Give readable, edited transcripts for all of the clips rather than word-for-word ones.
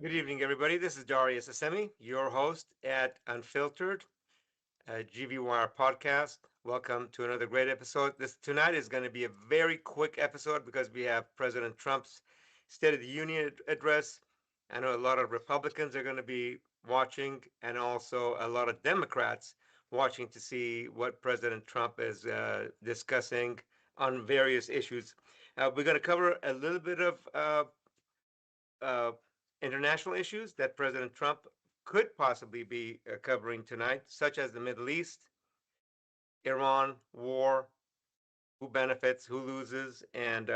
Good evening, everybody. This is Darius Assemi, your host at Unfiltered, a GV Wire podcast. Welcome to another great episode. This tonight is going to be a very quick episode because we have President Trump's State of the Union address. I know a lot of Republicans are going to be watching, and also a lot of Democrats watching to see what President Trump is discussing on various issues. We're going to cover a little bit of uh, international issues that President Trump could possibly be covering tonight, such as the Middle East, Iran, war, who benefits, who loses, and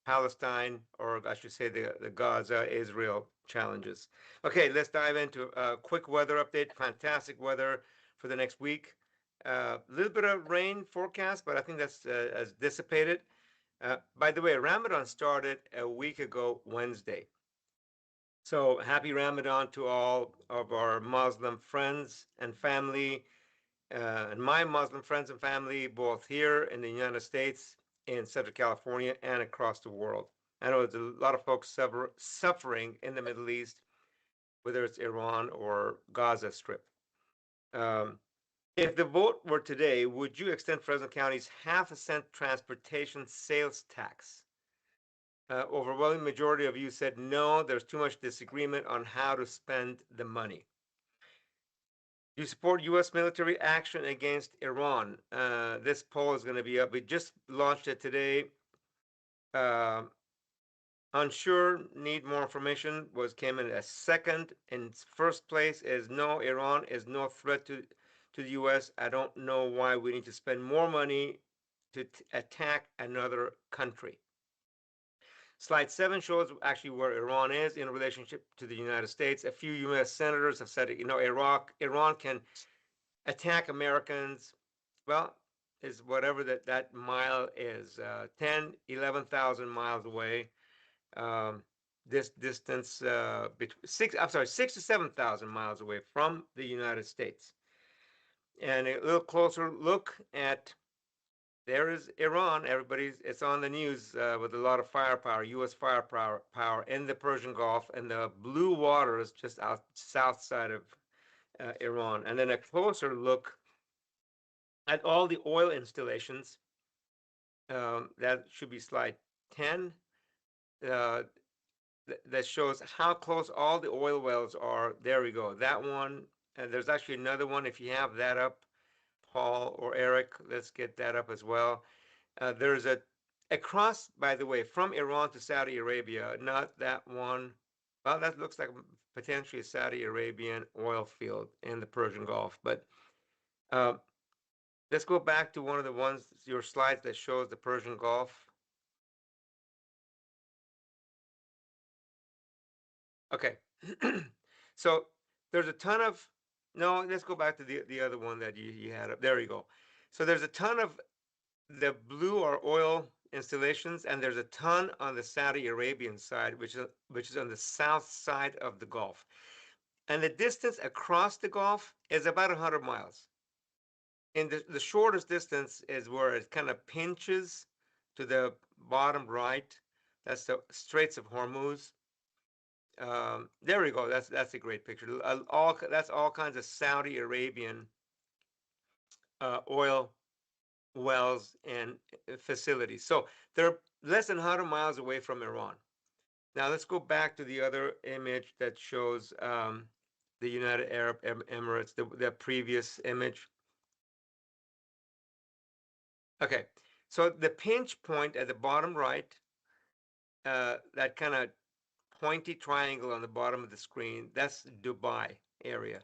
Palestine, or I should say the Gaza Israel challenges. Okay, let's dive into a quick weather update. Fantastic weather for the next week. A little bit of rain forecast, but I think that's as dissipated. By the way, Ramadan started a week ago Wednesday. So happy Ramadan to all of our Muslim friends and family, and my Muslim friends and family, both here in the United States, in Central California, and across the world. I know there's a lot of folks suffering in the Middle East, whether it's Iran or Gaza Strip. Um, if the vote were today, would you extend Fresno County's half a cent transportation sales tax? Overwhelming majority of you said no. There's too much disagreement on how to spend the money. You support U.S. military action against Iran. This poll is going to be up. We just launched it today. Uh, Unsure, need more information came in as second. In first place is no, Iran is no threat to the U.S. I don't know why we need to spend more money to attack another country. Slide 7 shows actually where Iran is in relationship to the United States. A few U.S. senators have said, Iran can attack Americans. Well, is whatever that mile is, 10, 11,000 miles away. This distance, between six to 7,000 miles away from the United States. And a little closer look at there is Iran. It's on the news with a lot of firepower, U.S. firepower in the Persian Gulf and the blue waters just out south side of Iran. And then a closer look at all the oil installations. That should be slide 10. Uh, that shows how close all the oil wells are. There we go. That one. And there's actually another one. If you have that up, Paul or Eric, let's get that up as well. There's across, by the way, from Iran to Saudi Arabia, not that one. Well, that looks like potentially a Saudi Arabian oil field in the Persian Gulf. But uh, let's go back to one of the ones, your slides that shows the Persian Gulf. Okay. So there's a ton of, no, let's go back to the other one that you had up. There you go. So there's a ton of the blue or oil installations, and there's a ton on the Saudi Arabian side, which is on the south side of the Gulf. And the distance across the Gulf is about 100 miles. And the shortest distance is where it kind of pinches to the bottom right. That's the Straits of Hormuz. There we go. That's a great picture. That's all kinds of Saudi Arabian oil wells and facilities. So they're less than 100 miles away from Iran. Now let's go back to the other image that shows the United Arab Emirates, the previous image. Okay, so the pinch point at the bottom right, that kind of pointy triangle on the bottom of the screen, that's Dubai area.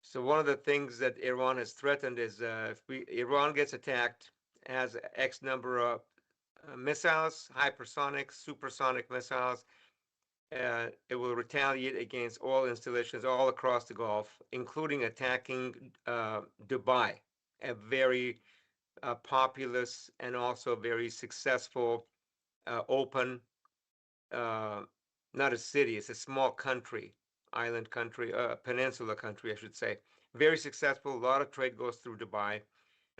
So one of the things that Iran has threatened is if Iran gets attacked, has X number of missiles, hypersonic, supersonic missiles, it will retaliate against oil installations all across the Gulf, including attacking Dubai, a very populous and also very successful, open, not a city, it's a small country, island country, peninsula country, I should say. Very successful. A lot of trade goes through Dubai.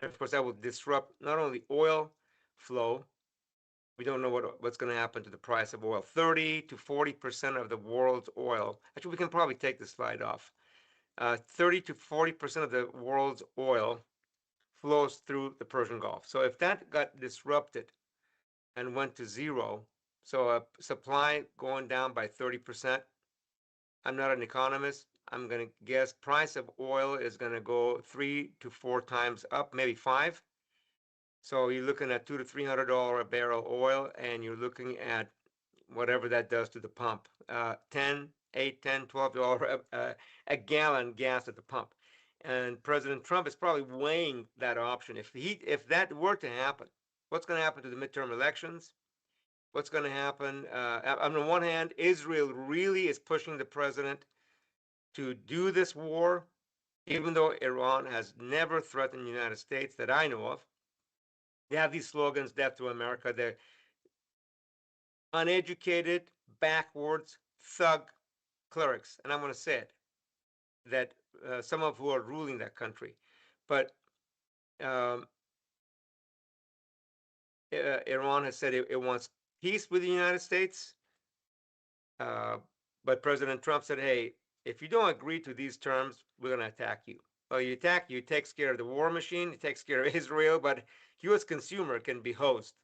And of course, that will disrupt not only oil flow, We don't know what's going to happen to the price of oil. 30 to 40% of the world's oil. Actually, we can probably take the slide off. 30 to 40% of the world's oil flows through the Persian Gulf. So if that got disrupted and went to zero, so a supply going down by 30%, I'm not an economist. I'm going to guess price of oil is going to go 3 to 4 times up, maybe five. So you're looking at $200 to $300 a barrel oil, and you're looking at whatever that does to the pump. 10, 8, 10, $12 a gallon gas at the pump. And President Trump is probably weighing that option. If that were to happen, what's going to happen to the midterm elections? What's going to happen? On the one hand, Israel really is pushing the president to do this war, even though Iran has never threatened the United States that I know of. They have these slogans, death to America. They're uneducated, backwards, thug clerics. And I'm going to say it, that some of who are ruling that country. But um, Iran has said it wants peace with the United States. Uh, but President Trump said, hey, if you don't agree to these terms, we're going to attack you. Well, you attack, you take care of the war machine, you take care of Israel, but U.S. consumer can be host.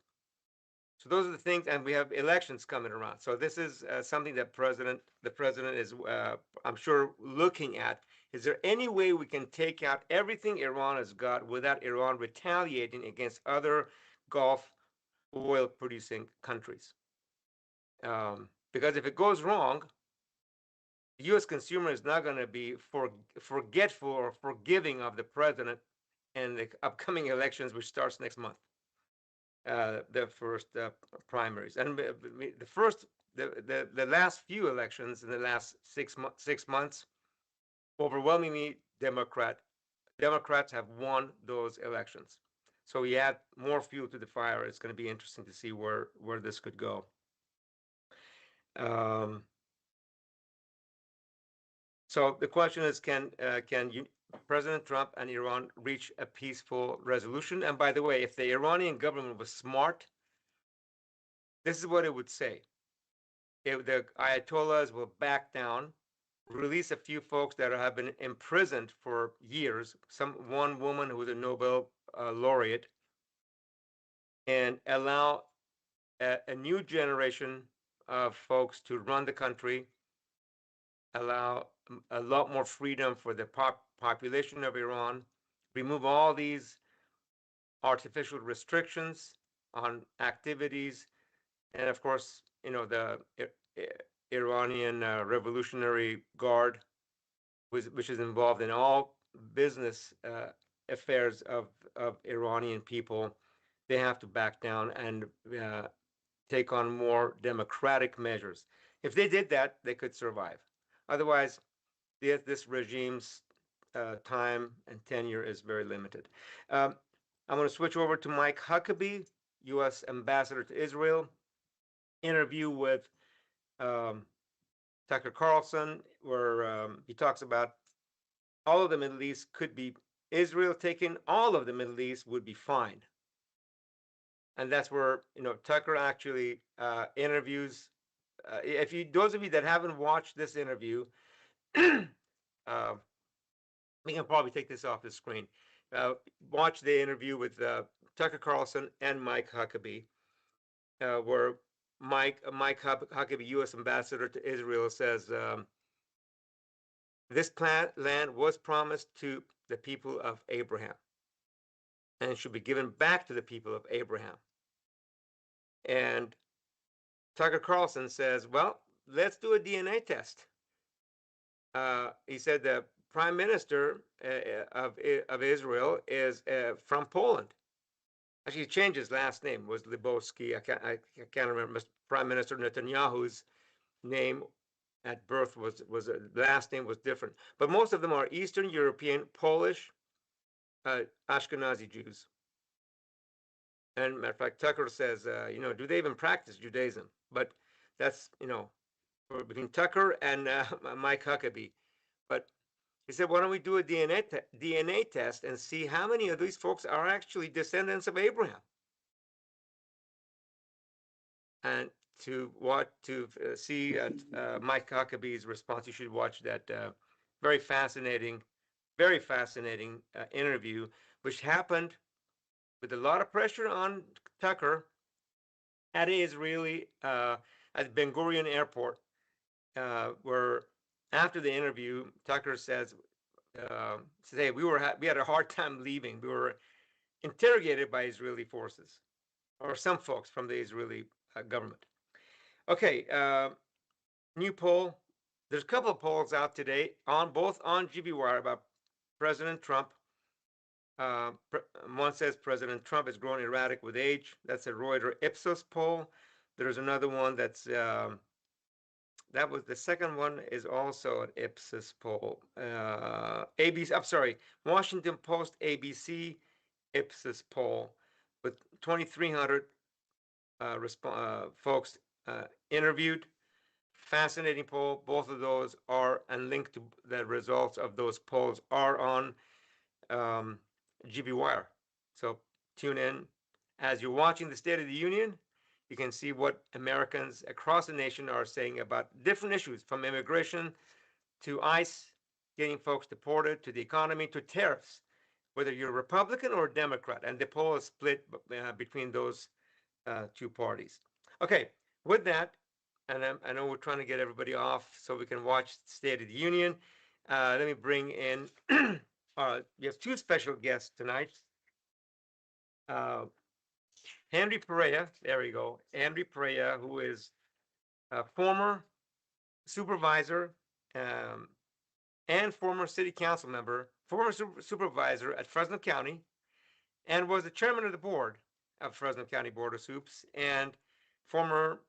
So those are the things, and we have elections coming around. So this is something that the president is, I'm sure, looking at. Is there any way we can take out everything Iran has got without Iran retaliating against other Gulf oil-producing countries? Because if it goes wrong, the U.S. consumer is not going to be forgetful or forgiving of the president and the upcoming elections, which starts next month. The first primaries, and the last few elections in the last 6 months, overwhelmingly Democrats have won those elections. So we add more fuel to the fire. It's going to be interesting to see where this could go. So the question is, can President Trump and Iran reach a peaceful resolution? And by the way, if the Iranian government was smart, this is what it would say. If the Ayatollahs will back down, release a few folks that have been imprisoned for years, one woman who was a Nobel laureate, and allow a new generation of folks to run the country, allow a lot more freedom for the population of Iran, remove all these artificial restrictions on activities, and of course, the Iranian Revolutionary Guard, which is involved in all business affairs of Iranian people. They have to back down and take on more democratic measures. If they did that, they could survive. Otherwise, this regime's time and tenure is very limited. I'm going to switch over to Mike Huckabee, U.S. Ambassador to Israel. Interview with Tucker Carlson, where he talks about all of the Middle East could be Israel taking all of the Middle East would be fine. And that's where Tucker actually interviews. Those of you that haven't watched this interview, we can probably take this off the screen. Watch the interview with Tucker Carlson and Mike Huckabee, where Mike Huckabee, U.S. Ambassador to Israel, says this land was promised to the people of Abraham and should be given back to the people of Abraham. And Tucker Carlson says, well, let's do a DNA test. He said the prime minister of Israel is from Poland. Actually, he changed his last name, was Libowski. I can't remember. Prime Minister Netanyahu's name at birth was last name was different. But most of them are Eastern European, Polish, Ashkenazi Jews. And matter of fact, Tucker says, do they even practice Judaism? But that's, between Tucker and Mike Huckabee. But he said, why don't we do a DNA test and see how many of these folks are actually descendants of Abraham? and to see Mike Huckabee's response, you should watch that very fascinating, very fascinating interview, which happened with a lot of pressure on Tucker at Israeli at Ben Gurion Airport, where after the interview, Tucker says, "Hey, we had a hard time leaving. We were interrogated by Israeli forces, or some folks from the Israeli government." Okay, new poll. There's a couple of polls out today on both on GBWire about President Trump. Uh, One says President Trump is growing erratic with age. That's a Reuters Ipsos poll. There's another one that was the second one is also an Ipsos poll. ABC, I'm sorry, Washington Post ABC Ipsos poll with 2,300 folks interviewed. Fascinating poll. Both of those are, and linked to the results of those polls are on um, GB Wire. So tune in. As you're watching the State of the Union, you can see what Americans across the nation are saying about different issues, from immigration to ICE, getting folks deported, to the economy, to tariffs, whether you're a Republican or a Democrat. And the poll is split between those two parties. Okay, with that, and I know we're trying to get everybody off so we can watch State of the Union. Let me bring in, we have two special guests tonight. Uh, Henry Perea, there we go. Henry Perea, who is a former supervisor um, and former city council member, former supervisor at Fresno County, and was the chairman of the board of Fresno County Board of Soups, and former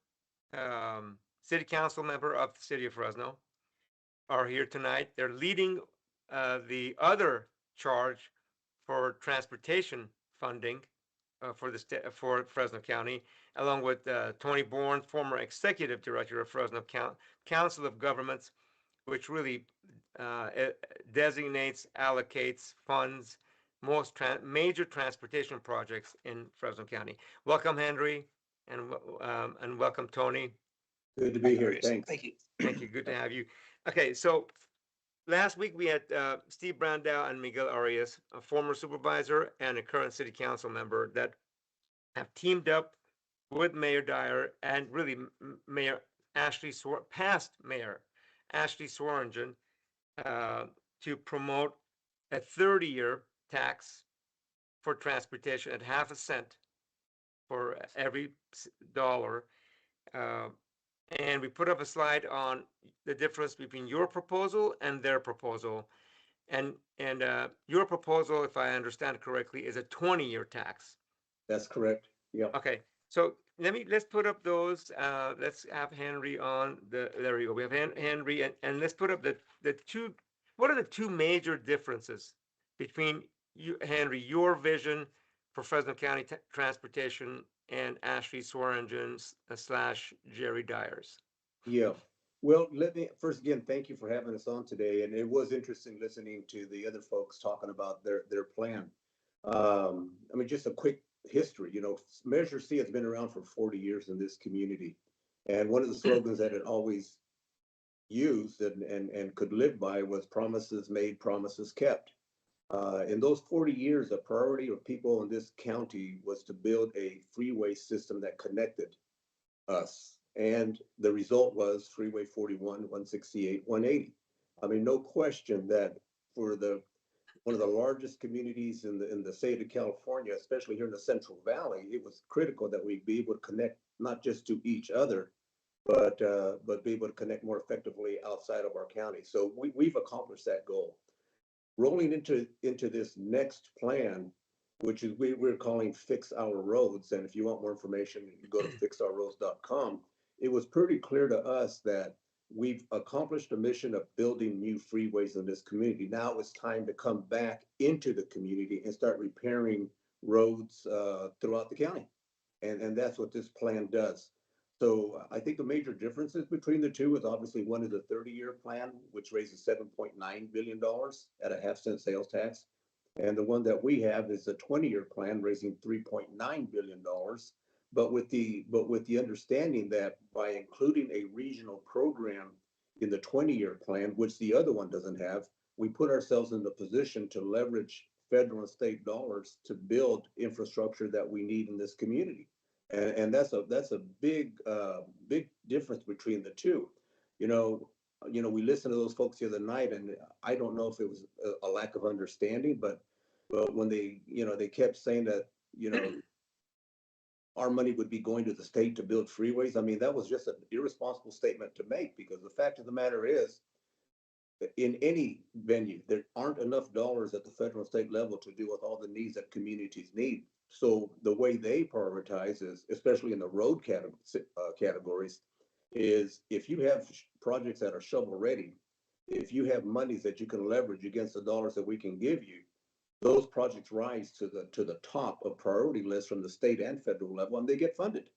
city council member of the city of Fresno, are here tonight. They're leading the other charge for transportation funding for Fresno County, along with Tony Bourne, former executive director of Fresno Council of Governments, which really designates, allocates, funds most major transportation projects in Fresno County. Welcome, Henry, and welcome, Tony. Good to be here. Thanks. Thank you. Thank you. Good to have you. Okay, so last week we had Steve Brandau and Miguel Arias, a former supervisor and a current city council member, that have teamed up with Mayor Dyer and really Mayor past Mayor Ashley Swearingen, to promote a 30-year tax for transportation at half a cent for every dollar. And we put up a slide on the difference between your proposal and their proposal. And your proposal, if I understand correctly, is a 20-year tax. That's correct. Yeah. Okay. So let's put up those. Let's have Henry on there we go. We have Henry, and let's put up the two. What are the two major differences between you, Henry, your vision for Fresno County transportation, and Ashley Swearingen / Jerry Dyer's? Yeah. Well, let me first again thank you for having us on today. And it was interesting listening to the other folks talking about their plan. I mean, just a quick history. Measure C has been around for 40 years in this community, and one of the slogans that it always used and could live by was promises made, promises kept. In those 40 years, the priority of people in this county was to build a freeway system that connected us. And the result was Freeway 41, 168, 180. I mean, no question that for one of the largest communities in the state of California, especially here in the Central Valley, it was critical that we be able to connect not just to each other, but be able to connect more effectively outside of our county. So we've accomplished that goal. Rolling into this next plan, which is we're calling Fix Our Roads. And if you want more information, you can go to fixourroads.com. It was pretty clear to us that we've accomplished a mission of building new freeways in this community. Now it's time to come back into the community and start repairing roads throughout the county. And that's what this plan does. So I think the major differences between the two is obviously one is a 30-year plan, which raises $7.9 billion at a half-cent sales tax. And the one that we have is a 20-year plan raising $3.9 billion but with the understanding that by including a regional program in the 20-year plan, which the other one doesn't have, we put ourselves in the position to leverage federal and state dollars to build infrastructure that we need in this community. And that's a big difference between the two. You know, we listened to those folks the other night, and I don't know if it was a lack of understanding, but when they kept saying that, you know, our money would be going to the state to build freeways. I mean, that was just an irresponsible statement to make, because the fact of the matter is, in any venue, there aren't enough dollars at the federal and state level to deal with all the needs that communities need. So the way they prioritize is, especially in the road categories, is if you have projects that are shovel ready, if you have monies that you can leverage against the dollars that we can give you, those projects rise to the top of priority lists from the state and federal level, and they get funded.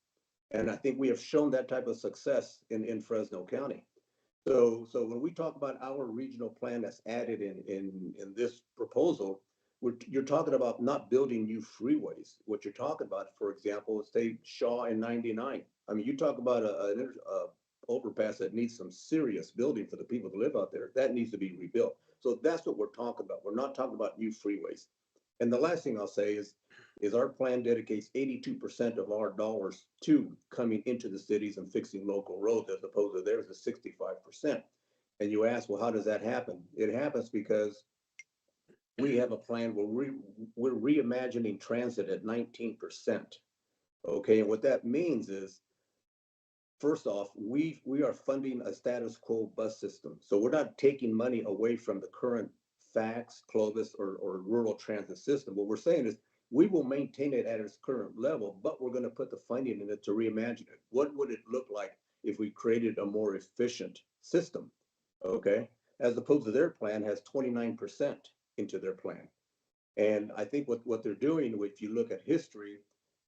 And I think we have shown that type of success in Fresno County. So when we talk about our regional plan that's added in this proposal, you're talking about not building new freeways. What you're talking about, for example, is say Shaw and 99. I mean, you talk about a overpass that needs some serious building for the people to live out there. That needs to be rebuilt. So that's what we're talking about. We're not talking about new freeways. And the last thing I'll say is our plan dedicates 82% of our dollars to coming into the cities and fixing local roads, as opposed to theirs is 65%. And you ask, well, how does that happen? It happens because we have a plan where we're reimagining transit at 19%. Okay, and what that means is, first off, we are funding a status quo bus system. So we're not taking money away from the current FACS, Clovis, or rural transit system. What we're saying is we will maintain it at its current level, but we're going to put the funding in it to reimagine it. What would it look like if we created a more efficient system? Okay, as opposed to their plan has 29% into their plan. And I think what they're doing, if you look at history,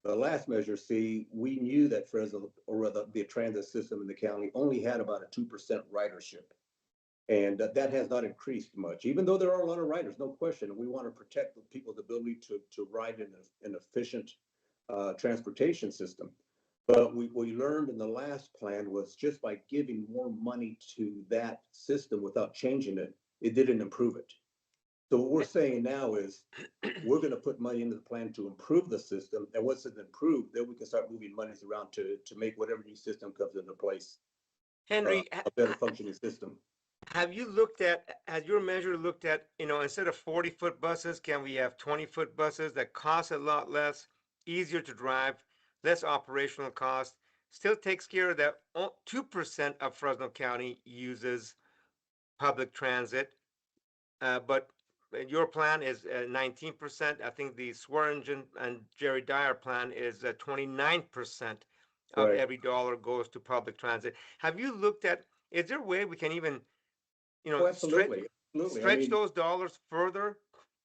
the last Measure C, we knew that Fresno, or rather the transit system in the county, only had about a 2% ridership. And that has not increased much, even though there are a lot of riders, no question. And we want to protect the people's ability to ride in an efficient transportation system. But we learned in the last plan was just by giving more money to that system without changing it, it didn't improve it. So what we're saying now is we're going to put money into the plan to improve the system. And once it's improved, then we can start moving monies around to make whatever new system comes into place Henry, a better functioning system. has your measure looked at, instead of 40-foot buses, can we have 20-foot buses that cost a lot less, easier to drive, less operational cost, still takes care of that 2% of Fresno County uses public transit, but your plan is 19%. I think the Swearingen and Jerry Dyer plan is 29% of Right. every dollar goes to public transit. Have you looked at, is there a way we can even, Oh, stretch absolutely. Absolutely. I stretch mean, those dollars further?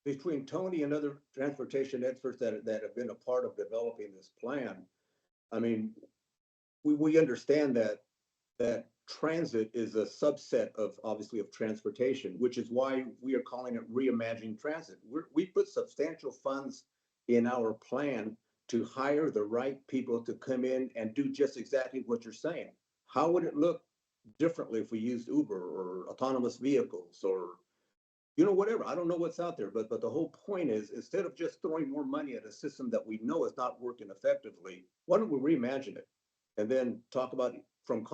between Tony and other transportation experts that have been a part of developing this plan, I mean, we understand that transit is a subset of obviously of transportation, which is why we are calling it reimagining transit. We put substantial funds in our plan to hire the right people to come in and do just exactly what you're saying. How would it look differently if we used Uber or autonomous vehicles or whatever? I don't know what's out there, but the whole point is, instead of just throwing more money at a system that we know is not working effectively, why don't we reimagine it and then talk about from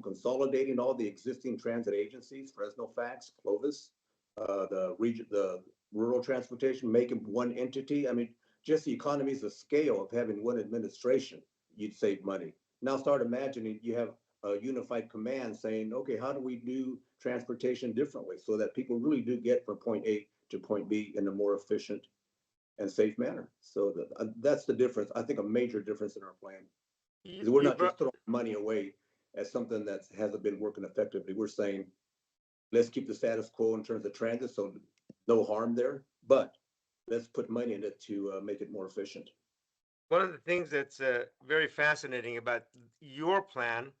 consolidating all the existing transit agencies, Fresno Fax, Clovis, the rural transportation, make them one entity. I mean, just the economies of scale of having one administration, you'd save money. Now start imagining you have a unified command saying, okay, how do we do transportation differently so that people really do get from point A to point B in a more efficient and safe manner? So that's the difference. I think a major difference in our plan You, is we're you not brought just throwing money away as something that hasn't been working effectively. We're saying, let's keep the status quo in terms of transit, so no harm there, but let's put money in it to make it more efficient. One of the things that's very fascinating about your plan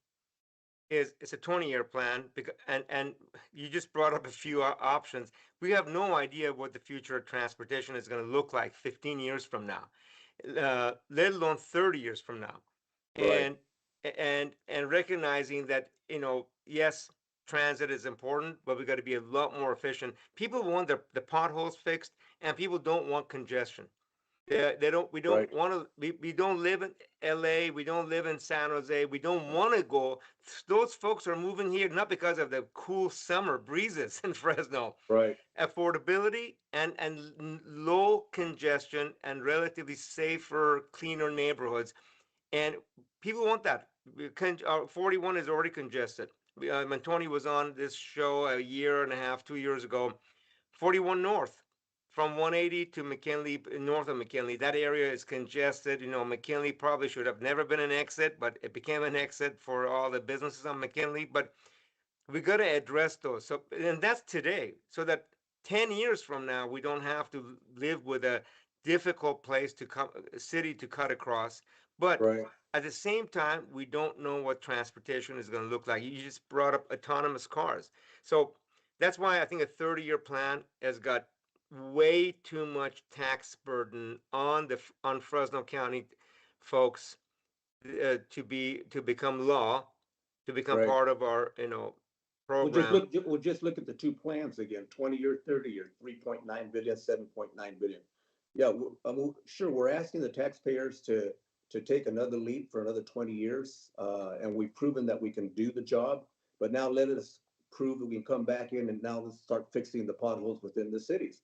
is it's a 20-year plan, because and you just brought up a few options. We have no idea what the future of transportation is going to look like 15 years from now. let alone 30 years from now. Right, And and recognizing that, yes, transit is important, but we got to be a lot more efficient. People want the potholes fixed, and people don't want congestion. They don't. We right, don't want to. We don't live in L.A. We don't live in San Jose. We don't want to go. Those folks are moving here not because of the cool summer breezes in Fresno. right, Affordability and low congestion and relatively safer, cleaner neighborhoods, and people want that. 41 is already congested. When Tony was on this show a year and a half, 2 years ago, 41 North, from 180 to McKinley, north of McKinley, that area is congested. McKinley probably should have never been an exit, but it became an exit for all the businesses on McKinley. But we got to address those. So, and that's today, so that 10 years from now, we don't have to live with a difficult place to come, city to cut across. But right. at the same time, we don't know what transportation is going to look like. You just brought up autonomous cars. So that's why I think a 30-year plan has got way too much tax burden on Fresno County folks, to become law, to become Right. part of our Well, just program. look, we'll just look at the two plans again, 20-year, 30-year, 3.9 billion, 7.9 billion. Yeah, sure, we're asking the taxpayers to take another leap for another 20 years. And we've proven that we can do the job, but now let us prove that we can come back in and now let's start fixing the potholes within the cities.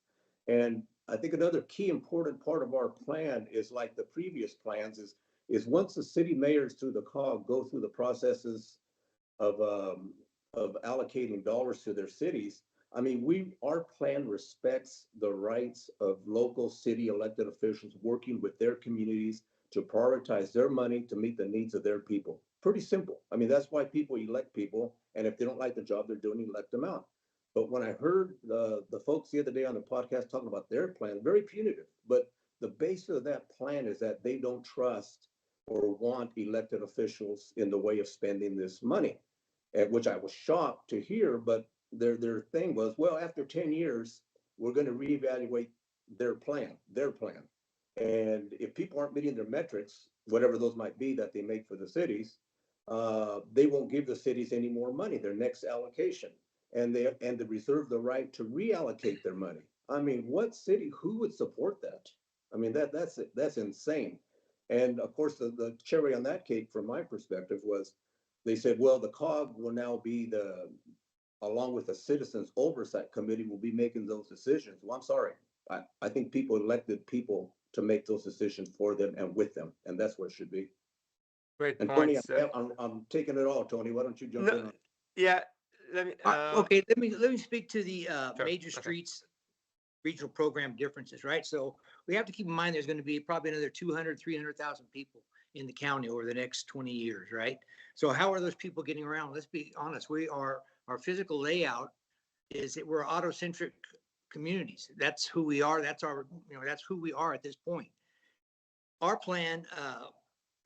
And I think another key important part of our plan is like the previous plans is once the city mayors through the COG go through the processes of allocating dollars to their cities. I mean, our plan respects the rights of local city elected officials working with their communities to prioritize their money to meet the needs of their people. Pretty simple. I mean, that's why people elect people, and if they don't like the job they're doing, elect them out. But when I heard the folks the other day on the podcast talking about their plan, very punitive. But the base of that plan is that they don't trust or want elected officials in the way of spending this money, at which I was shocked to hear. But their thing was, well, after 10 years, we're going to reevaluate their plan. And if people aren't meeting their metrics, whatever those might be that they make for the cities, they won't give the cities any more money, their next allocation. And they reserve the right to reallocate their money. I mean, what city, who would support that? I mean, that's insane. And of course, the cherry on that cake, from my perspective, was they said, well, the COG will now be along with the Citizens Oversight Committee, will be making those decisions. Well, I'm sorry. I think people elected people to make those decisions for them and with them, and that's what it should be. Great And Tony, points. I'm taking it all. Tony, why don't you jump No, in on? yeah. Let me. Okay, let me speak to the Sure. major Okay. streets regional program differences, right? So we have to keep in mind there's going to be probably another 200, 300,000 people in the county over the next 20 years, right? So how are those people getting around? Let's be honest. Our physical layout is that we're auto-centric communities. That's who we are. That's who we are at this point. Our plan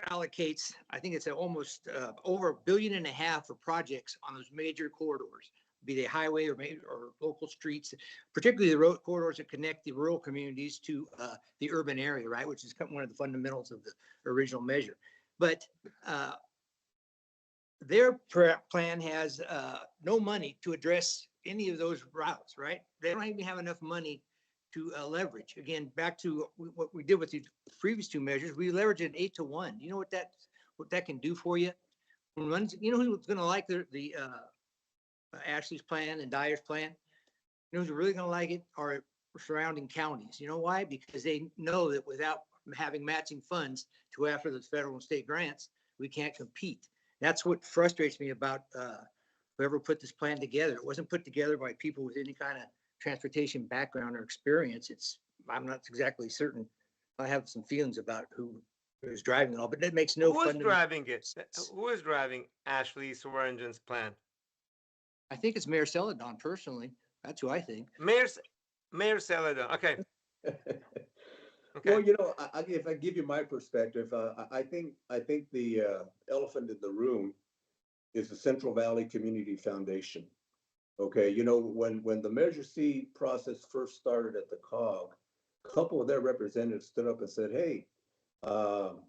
allocates, I think it's almost over $1.5 billion for projects on those major corridors, be they highway or local streets, particularly the road corridors that connect the rural communities to the urban area, right? Which is one of the fundamentals of the original measure. But their plan has no money to address any of those routes, right? They don't even have enough money to leverage. Again, back to what we did with the previous two measures, we leveraged it 8-to-1. You know what that can do for you? You know who's going to like the Ashley's plan and Dyer's plan? You know who's really going to like it are surrounding counties. You know why? Because they know that without having matching funds to after the federal and state grants, we can't compete. That's what frustrates me about whoever put this plan together. It wasn't put together by people with any kind of transportation background or experience. I'm not exactly certain. I have some feelings about who is driving it all, but that makes no Who is fundamental driving it? sense. Who is driving Ashley Swearengen's plan? I think it's Mayor Celadon personally. That's who I think. Mayor Mayor Celadon. Okay. Well, Okay. if I give you my perspective, I think the elephant in the room is the Central Valley Community Foundation. Okay, when the Measure C process first started at the COG, a couple of their representatives stood up and said, "Hey, Um,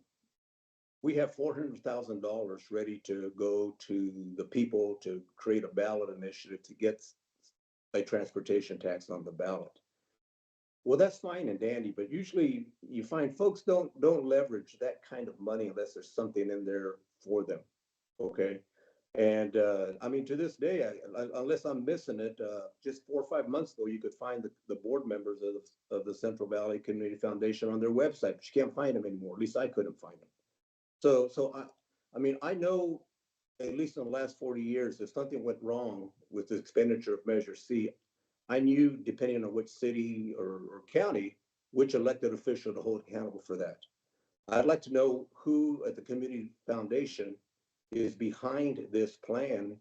we have $400,000 ready to go to the people to create a ballot initiative to get a transportation tax on the ballot. Well, that's fine and dandy, but usually you find folks don't leverage that kind of money unless there's something in there for them. Okay. And I mean, to this day, unless I'm missing it, just 4 or 5 months ago, you could find the board members of the Central Valley Community Foundation on their website, but you can't find them anymore. At least I couldn't find them. I mean, I know at least in the last 40 years, if something went wrong with the expenditure of Measure C, I knew, depending on which city or county, which elected official to hold accountable for that. I'd like to know who at the community foundation is behind this plan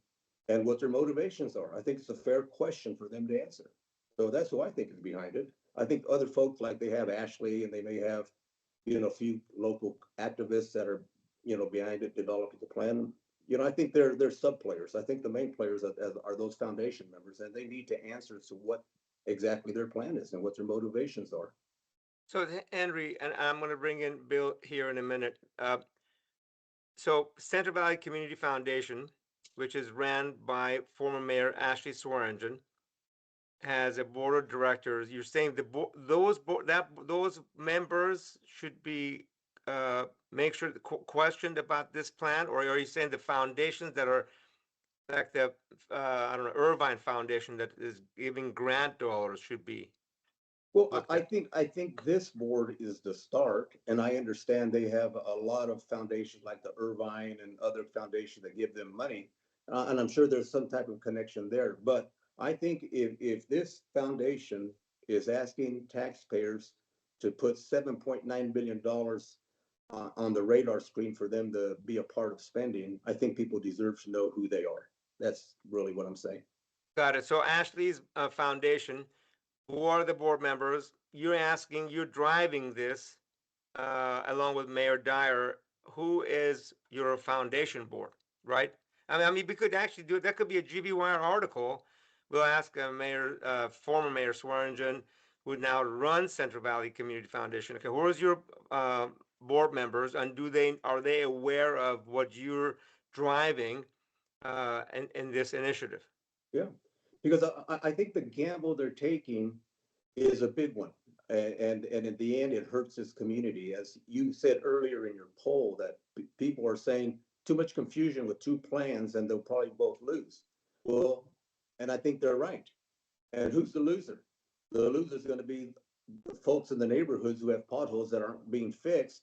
and what their motivations are. I think it's a fair question for them to answer. So that's who I think is behind it. I think other folks, like they have Ashley and they may have, a few local activists that are, behind it, developing the plan. I think they're sub players. I think the main players are those foundation members, and they need to answer to what exactly their plan is and what their motivations are. So, Henry, and I'm going to bring in Bill here in a minute. So, Central Valley Community Foundation, which is ran by former Mayor Ashley Swearingen, has a board of directors. You're saying those members should be make sure questioned about this plan, or are you saying the foundations that are like the I don't know, Irvine Foundation that is giving grant dollars should be Well, looked I at? think I think this board is the start, and I understand they have a lot of foundations like the Irvine and other foundations that give them money, and I'm sure there's some type of connection there. But I think if this foundation is asking taxpayers to put $7.9 billion on the radar screen for them to be a part of spending, I think people deserve to know who they are. That's really what I'm saying. Got it. So Ashley's foundation, who are the board members? You're driving this along with Mayor Dyer, who is your foundation board, right? I mean, we could actually do it. That could be a GBY article. We'll ask former Mayor Swearingen, who now runs Central Valley Community Foundation. Okay, who is your board members, and are they aware of what you're driving in this initiative? Yeah, because I think the gamble they're taking is a big one. And in the end, it hurts this community. As you said earlier in your poll, that people are saying too much confusion with two plans and they'll probably both lose. Well, and I think they're right. And who's the loser? The loser is going to be the folks in the neighborhoods who have potholes that aren't being fixed.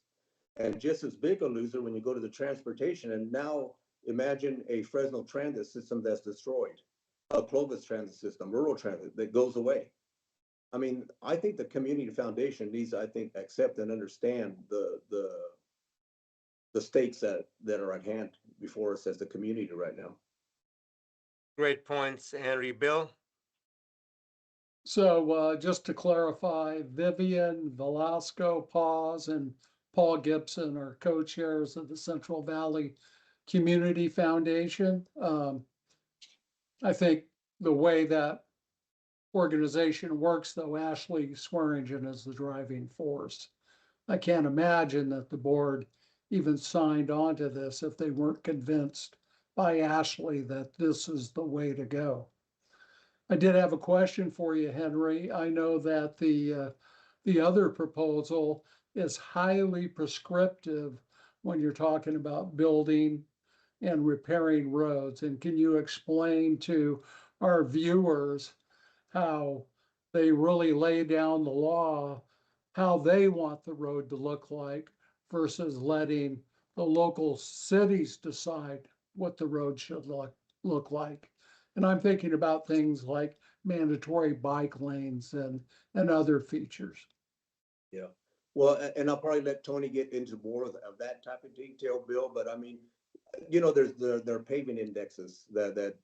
And just as big a loser when you go to the transportation. And now imagine a Fresno transit system that's destroyed, a Clovis transit system, rural transit that goes away. I mean, I think the community foundation needs, I think, accept and understand the stakes that are at hand before us as the community right now. Great points, Henry. Bill? So just to clarify, Vivian Velasco Paz and Paul Gibson are co-chairs of the Central Valley Community Foundation. I think the way that organization works, though, Ashley Swearingen is the driving force. I can't imagine that the board even signed on to this if they weren't convinced by Ashley that this is the way to go. I did have a question for you, Henry. I know that the other proposal is highly prescriptive when you're talking about building and repairing roads. And can you explain to our viewers how they really lay down the law, how they want the road to look like versus letting the local cities decide what the road should look like? And I'm thinking about things like mandatory bike lanes and other features. Yeah. Well, and I'll probably let Tony get into more of that type of detail, Bill. But I mean, there are paving indexes that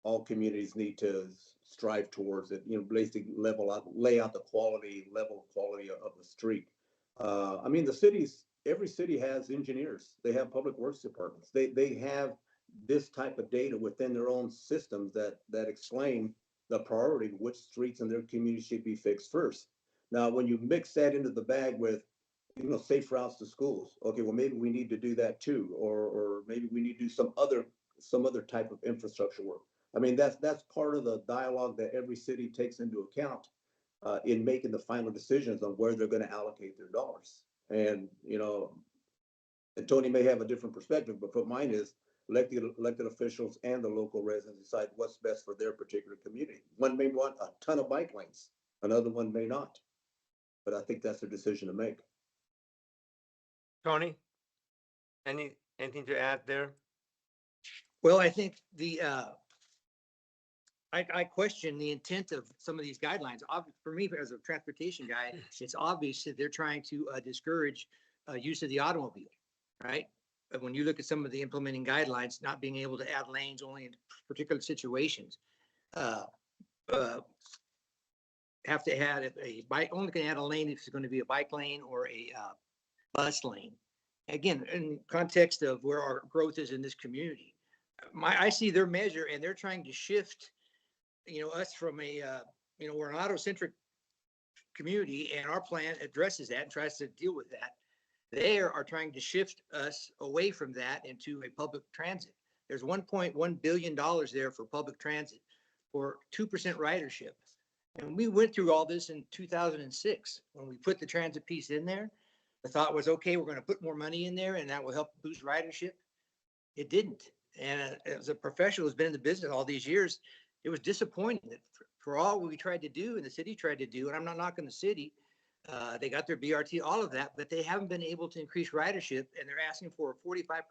all communities need to strive towards it. Basically lay out the level quality of the street. I mean, every city has engineers. They have public works departments. They have this type of data within their own systems that explain the priority of which streets in their community should be fixed first. Now, when you mix that into the bag with safe routes to schools. Okay, well, maybe we need to do that too, or maybe we need to do some other type of infrastructure work. I mean, that's part of the dialogue that every city takes into account in making the final decisions on where they're going to allocate their dollars. And and Tony may have a different perspective, but mine is elected officials and the local residents decide what's best for their particular community. One may want a ton of bike lanes, another one may not. But I think that's their decision to make. Tony, anything to add there? Well, I think I question the intent of some of these guidelines. For me, as a transportation guy, it's obvious that they're trying to discourage use of the automobile, right? When you look at some of the implementing guidelines, not being able to add lanes only in particular situations, uh, uh, have to add a bike, only can add a lane if it's going to be a bike lane or a bus lane. Again, in context of where our growth is in this community, I see their measure and they're trying to shift, us from we're an auto-centric community and our plan addresses that and tries to deal with that. They are trying to shift us away from that into a public transit. There's $1.1 billion there for public transit for 2% ridership. And we went through all this in 2006 when we put the transit piece in there. The thought was, okay, we're going to put more money in there and that will help boost ridership. It didn't. And as a professional who's been in the business all these years, it was disappointing that for all we tried to do and the city tried to do, and I'm not knocking the city, they got their BRT, all of that, but they haven't been able to increase ridership and they're asking for a 45%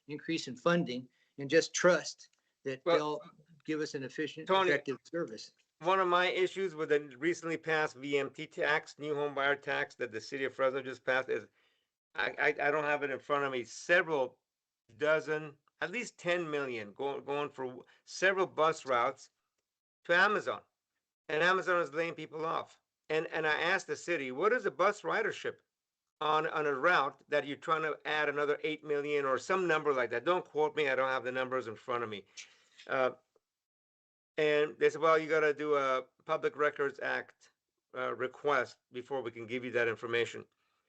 increase in funding and just trust that they'll give us an efficient, Tony, effective service. One of my issues with the recently passed VMT tax, new home buyer tax that the city of Fresno just passed is I don't have it in front of me. Several dozen, at least 10 million going for several bus routes to Amazon. And Amazon is laying people off. And I asked the city, what is the bus ridership on a route that you're trying to add another 8 million or some number like that? Don't quote me. I don't have the numbers in front of me. And they said, well, you got to do a Public Records Act request before we can give you that information.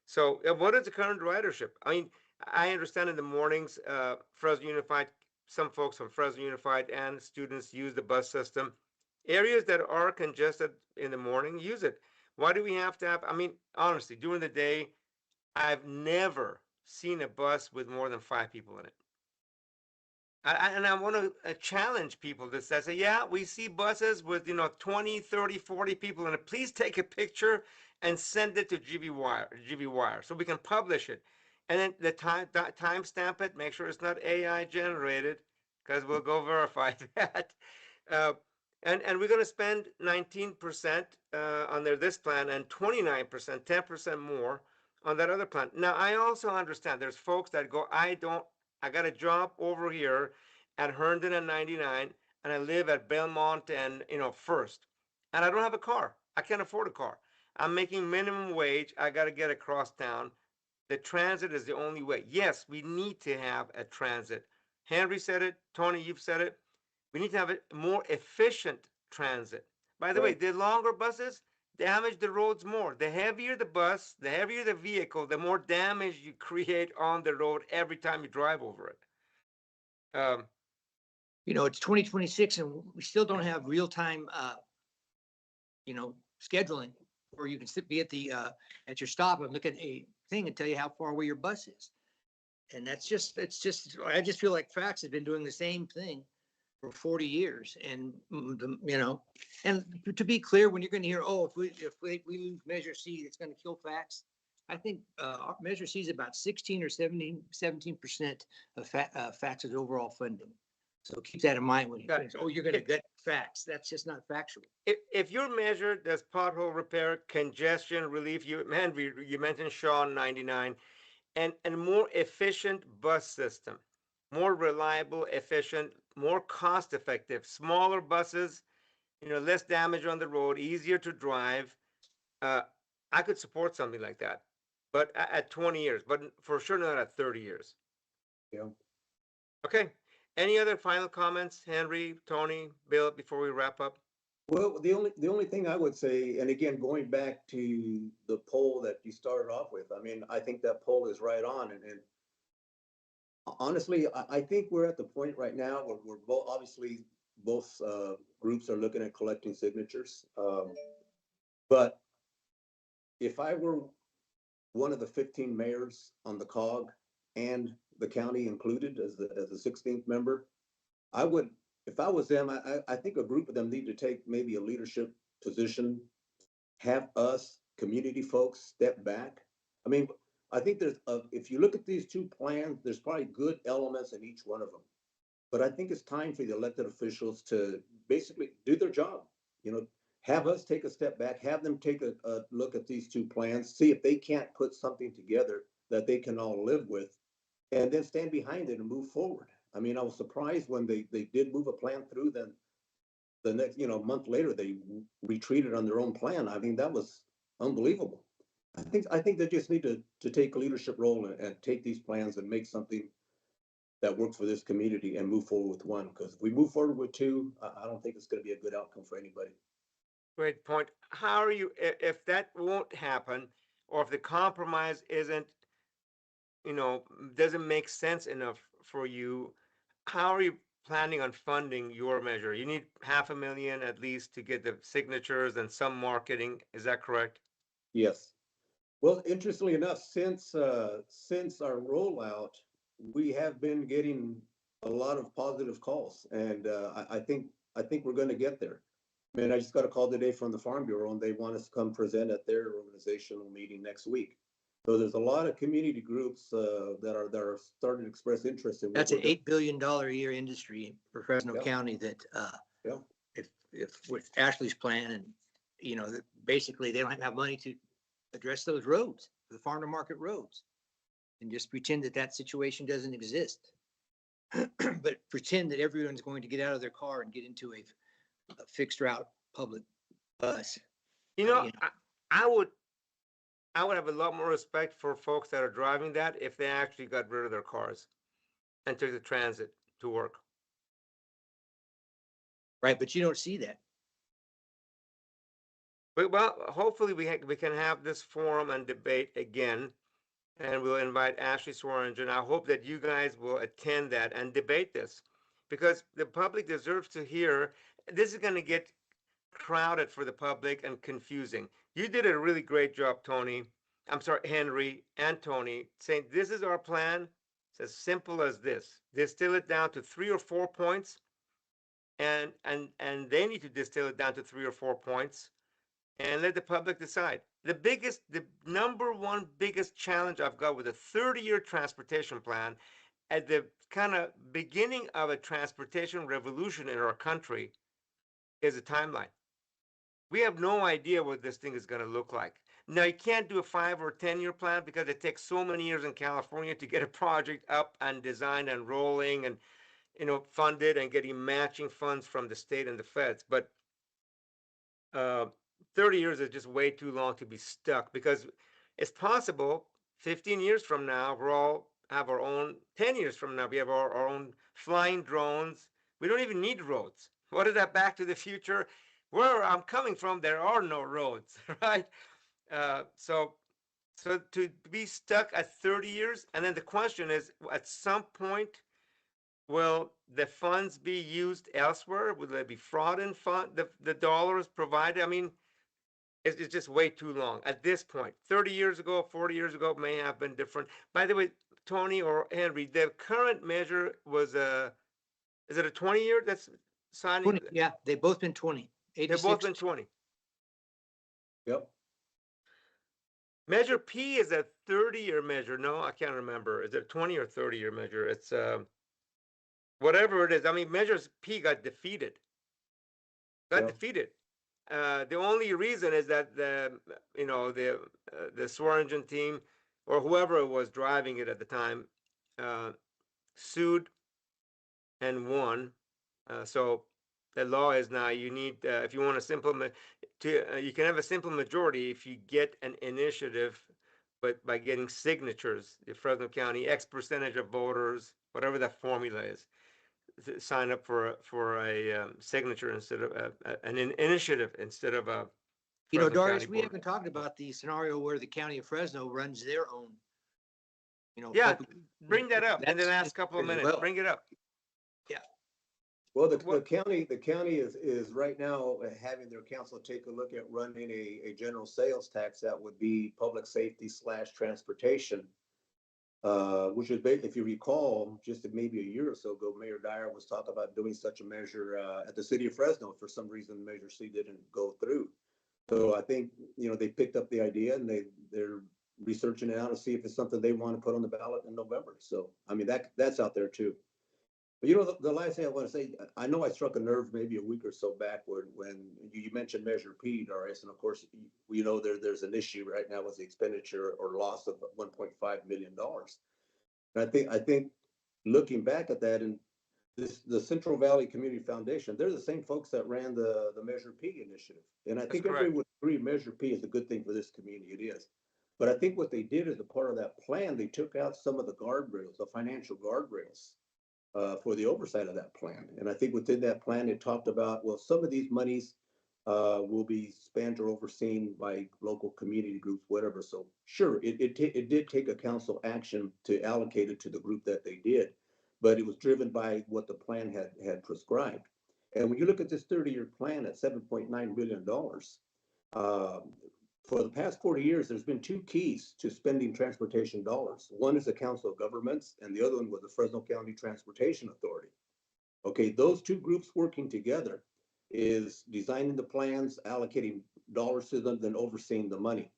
So what is the current ridership? I mean, I understand in the mornings, Fresno Unified, some folks from Fresno Unified and students use the bus system. Areas that are congested in the morning, use it. Why do we have to have, I mean, honestly, during the day, I've never seen a bus with more than 5 people in it. And I want to challenge people that say, yeah, we see buses with, 20, 30, 40 people in it. Please take a picture and send it to GV so we can publish it. And then the time stamp it, make sure it's not AI generated, because we'll go verify that. And we're going to spend 19% on this plan and 29%, 10% more on that other plan. Now, I also understand there's folks that go, I got a job over here at Herndon and 99, and I live at Belmont and First, and I don't have a car. I can't afford a car. I'm making minimum wage. I got to get across town. The transit is the only way. Yes, we need to have a transit. Henry said it. Tony, you've said it. We need to have a more efficient transit. By the way, the longer buses damage the roads more. The heavier the bus, the heavier the vehicle, the more damage you create on the road every time you drive over it. It's 2026 and we still don't have real-time, scheduling where you can be at your stop and look at a thing and tell you how far away your bus is. And I just feel like Fax has been doing the same thing for 40 years. And, and to be clear, when you're going to hear, oh, if we lose Measure C, it's going to kill Fax. I think Measure C is about 16 or 17% of Fax's overall funding. So keep that in mind when you're going to gut Fax. That's just not factual. If your measure does pothole repair, congestion relief, you mentioned Sean 99, and more efficient bus system, more reliable, efficient, more cost effective, smaller buses, less damage on the road, easier to drive. I could support something like that, but at 20 years, but for sure not at 30 years. Yeah. Okay. Any other final comments, Henry, Tony, Bill, before we wrap up? Well, the only thing I would say, and again, going back to the poll that you started off with, I mean, I think that poll is right on. And honestly, I think we're at the point right now where we're both, obviously, both groups are looking at collecting signatures. But if I were one of the 15 mayors on the COG and the county included as the 16th member, I would, if I was them, I think a group of them need to take maybe a leadership position, have us community folks step back. I mean, I think if you look at these two plans, there's probably good elements in each one of them. But I think it's time for the elected officials to basically do their job. You know, have us take a step back, have them take a look at these two plans, see if they can't put something together that they can all live with, and then stand behind it and move forward. I mean, I was surprised when they did move a plan through, then the next, month later, they retreated on their own plan. I mean, that was unbelievable. I think they just need to take a leadership role and take these plans and make something that works for this community and move forward with one. Because if we move forward with two, I don't think it's going to be a good outcome for anybody. Great point. How are you, if that won't happen, or if the compromise isn't, doesn't make sense enough for you, how are you planning on funding your measure? You need 500,000 at least to get the signatures and some marketing. Is that correct? Yes. Well, interestingly enough, since our rollout, we have been getting a lot of positive calls, and I think we're going to get there. I mean, I just got a call today from the Farm Bureau, and they want us to come present at their organizational meeting next week. So there's a lot of community groups that are starting to express interest in what That's an we're doing. $8 billion a year industry for Fresno Yeah. County that, Yeah. if with Ashley's plan and, that basically they don't have money to address those roads, the farm to market roads. And just pretend that that situation doesn't exist. But pretend that everyone's going to get out of their car and get into a fixed route public bus. You know, You know, I, I would I would have a lot more respect for folks that are driving that if they actually got rid of their cars and took the transit to work. right? But you don't see that. But, well, hopefully we can have this forum and debate again, and we'll invite Ashley Swearingen. I hope that you guys will attend that and debate this, because the public deserves to hear. This is going to get crowded for the public and confusing. You did a really great job, Tony. I'm sorry, Henry and Tony, saying this is our plan. It's as simple as this. Distill it down to 3 or 4 points, and they need to distill it down to 3 or 4 points, and let the public decide. The number one biggest challenge I've got with a 30-year transportation plan at the kind of beginning of a transportation revolution in our country is a timeline. We have no idea what this thing is going to look like. Now, you can't do a 5 or 10 year plan because it takes so many years in California to get a project up and designed and rolling and funded and getting matching funds from the state and the feds. But uh, 30 years is just way too long to be stuck, because it's possible 15 years from now we'll all have our own. 10 years from now we have our own flying drones. We don't even need roads. What is that, Back to the Future? Where I'm coming from, there are no roads. Right? So to be stuck at 30 years, and then the question is, at some point, will the funds be used elsewhere? Will there be fraud in the dollars provided? I mean, it's just way too long at this point. 30 years ago, 40 years ago may have been different. By the way, Tony or Henry, the current measure was is it a 20-year that's signing? 20, yeah, they've both been 20, They've both 86. been 20. Yep. Measure P is a 30-year measure. No, I can't remember. Is it a 20 or 30-year measure? It's whatever it is. I mean, Measures P got defeated. Got Yeah. defeated. The only reason is that the Swearingen team, or whoever was driving it at the time, sued and won. So the law is now, you need, if you want a simple you can have a simple majority if you get an initiative, but by getting signatures, the Fresno County X percentage of voters, whatever that formula is. sign up for a signature instead of an initiative instead of a You know, Fresno County Darius, we board. haven't talked about the scenario where the county of Fresno runs their own, Yeah, public. bring that up in the That's last couple of as minutes. well. Bring it up. Yeah. Well, the What? county is right now having their council take a look at running a general sales tax that would be public safety / transportation. Which is, if you recall, just maybe a year or so ago, Mayor Dyer was talking about doing such a measure at the city of Fresno. For some reason, Measure C didn't go through. So I think, they picked up the idea and they're researching it out to see if it's something they want to put on the ballot in November. So, I mean, that's out there too. But the last thing I want to say, I know I struck a nerve maybe a week or so back when you mentioned Measure P, Darius, and of course, we know there's an issue right now with the expenditure or loss of $1.5 million. And I think looking back at that, and the Central Valley Community Foundation, they're the same folks that ran the Measure P initiative. And I That's think everybody correct. would agree Measure P is a good thing for this community. It is. But I think what they did as a part of that plan, they took out some of the guardrails, the financial guardrails for the oversight of that plan. And I think within that plan, it talked about, well, some of these monies will be spent or overseen by local community groups, whatever. So sure, it did take a council action to allocate it to the group that they did, but it was driven by what the plan had prescribed. And when you look at this 30-year plan at $7.9 billion, for the past 40 years, there's been two keys to spending transportation dollars. One is the Council of Governments, and the other one was the Fresno County Transportation Authority. Okay, those two groups working together is designing the plans, allocating dollars to them, then overseeing the money.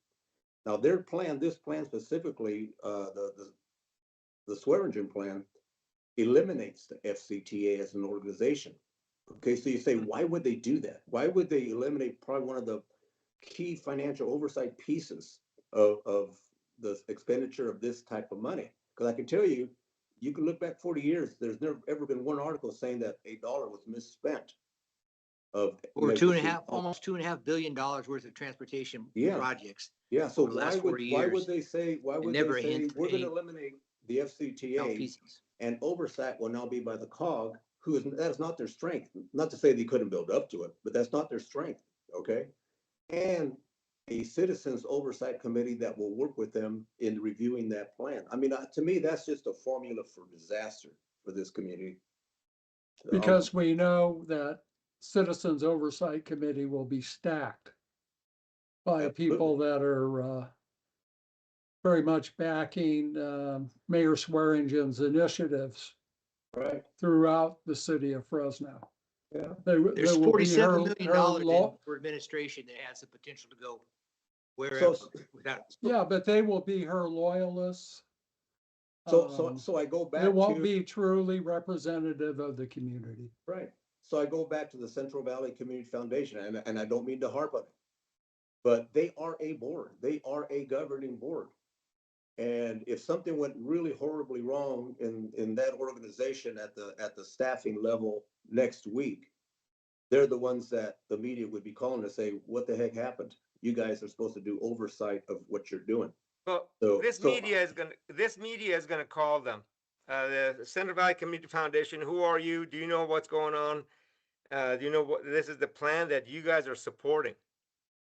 Now, this plan specifically, the Swearingen plan, eliminates the FCTA as an organization. Okay, so you say, why would they do that? Why would they eliminate probably one of the key financial oversight pieces of the expenditure of this type of money? Because I can tell you, you can look back 40 years, there's never ever been one article saying that $1 was misspent of Or Measure C. almost $2.5 billion worth of transportation Yeah. projects. Yeah, so over the last 40 years, they say never a hint we're of going to any eliminate the FCTA malfeasance. and oversight will now be by the COG, that is not their strength. Not to say they couldn't build up to it, but that's not their strength. Okay, and a citizens oversight committee that will work with them in reviewing that plan. I mean, to me, that's just a formula for disaster for this community. Because we know that Citizens Oversight Committee will be stacked by people that are very much backing Mayor Swearingen's initiatives right throughout the city of Fresno. Yeah, There's $47 million for administration that has the potential to go wherever without. Yeah, but they will be her loyalists. So I go back. It won't be truly representative of the community. Right. So I go back to the Central Valley Community Foundation, and I don't mean to harp on it, but they are a board. They are a governing board. And if something went really horribly wrong in that organization at the staffing level next week, they're the ones that the media would be calling to say, what the heck happened? You guys are supposed to do oversight of what you're doing. Well, this media is gonna call them. The Central Valley Community Foundation. Who are you? Do you know what's going on? Do you know what this is the plan that you guys are supporting?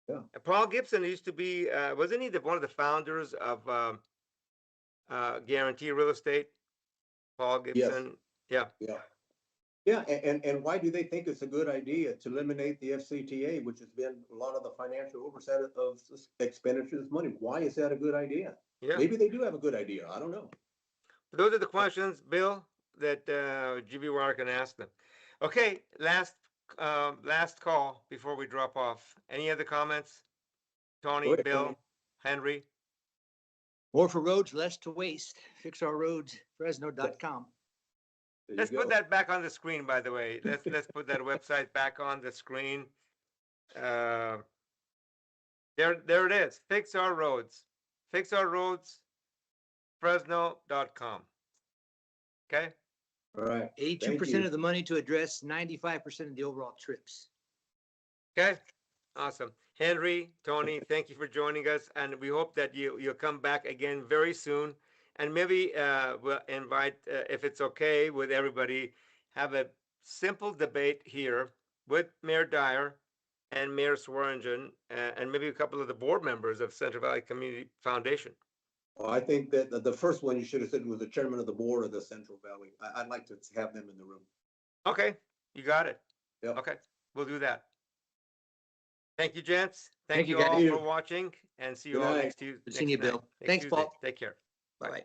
Yeah. Paul Gibson used to be, wasn't he one of the founders of Guarantee Real Estate? Paul Gibson. Yes. Yeah. Yeah, and why do they think it's a good idea to eliminate the FCTA, which has been a lot of the financial oversight of expenditures of money? Why is that a good idea? Yeah. Maybe they do have a good idea. I don't know. Those are the questions, Bill, that GBWire can ask them. Okay, last call before we drop off. Any other comments? Tony, Go ahead, Bill, Tony. Henry? More for roads, less to waste. Fix our roads, Fresno.com. Let's put that back on the screen, by the way. Let's put that website back on the screen. There it is. Fix our roads. Fix our roads, Fresno.com. Okay. All right. 82% of the money to address 95% of the overall trips. Okay. Awesome. Henry, Tony, thank you for joining us, and we hope that you'll come back again very soon. And maybe we'll invite, if it's okay with everybody, have a simple debate here with Mayor Dyer and Mayor Swearingen, and maybe a couple of the board members of Central Valley Community Foundation. Well, I think that the first one you should have said was the chairman of the board of the Central Valley. I'd like to have them in the room. Okay, you got it. Yep. Okay, we'll do that. Thank you, gents. Thank Thank you, you all guys. for watching, and see you Good all night. next Tuesday. Good seeing you, Bill. Thanks, Paul. Take care. Bye-bye.